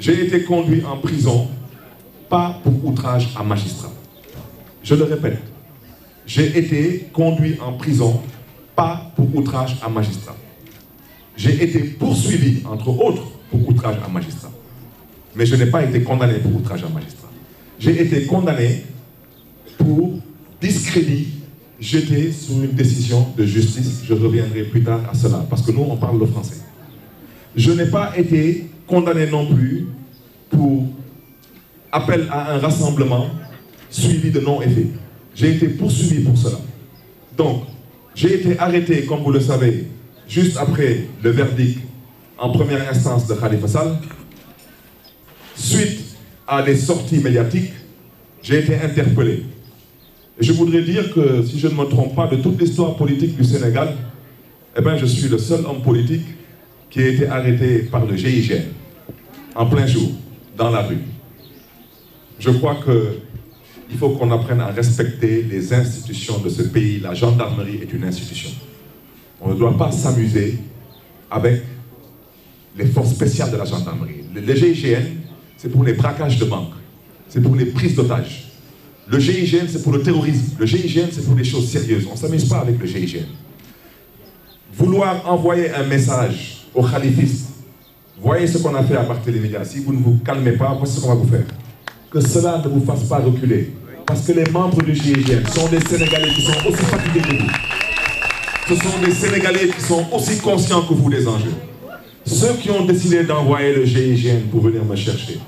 J'ai été conduit en prison, pas pour outrage à magistrat. Je le répète, j'ai été conduit en prison, pas pour outrage à magistrat. J'ai été poursuivi, entre autres, pour outrage à magistrat. Mais je n'ai pas été condamné pour outrage à magistrat. J'ai été condamné pour discrédit jeté sur une décision de justice. Je reviendrai plus tard à cela, parce que nous, on parle le français. Je n'ai pas été condamné non plus pour appel à un rassemblement suivi de non-effet. J'ai été poursuivi pour cela. Donc, j'ai été arrêté, comme vous le savez, juste après le verdict en première instance de Khalifa Sall. Suite à des sorties médiatiques, j'ai été interpellé. Et je voudrais dire que, si je ne me trompe pas, de toute l'histoire politique du Sénégal, eh bien, je suis le seul homme politique qui a été arrêté par le GIGN, en plein jour, dans la rue. Je crois qu'il faut qu'on apprenne à respecter les institutions de ce pays. La gendarmerie est une institution. On ne doit pas s'amuser avec les forces spéciales de la gendarmerie. Le GIGN, c'est pour les braquages de banques, c'est pour les prises d'otages. Le GIGN, c'est pour le terrorisme. Le GIGN, c'est pour les choses sérieuses. On ne s'amuse pas avec le GIGN. Vouloir envoyer un message aux khalifistes, voyez ce qu'on a fait à Barthélémy Dias. Si vous ne vous calmez pas, voici ce qu'on va vous faire. Que cela ne vous fasse pas reculer. Parce que les membres du GIGN sont des Sénégalais qui sont aussi fatigués que vous. Ce sont des Sénégalais qui sont aussi conscients que vous des enjeux. Ceux qui ont décidé d'envoyer le GIGN pour venir me chercher,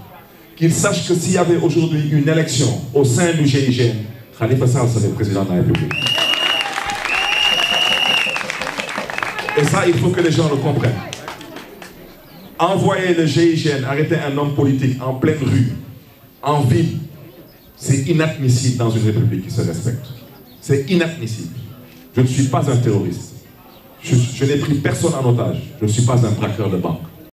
qu'ils sachent que s'il y avait aujourd'hui une élection au sein du GIGN, Khalifa Sall serait président de la République. Et ça, il faut que les gens le comprennent. Envoyer le GIGN, arrêter un homme politique en pleine rue, en ville, c'est inadmissible dans une République qui se respecte. C'est inadmissible. Je ne suis pas un terroriste. Je n'ai pris personne en otage. Je ne suis pas un braqueur de banque.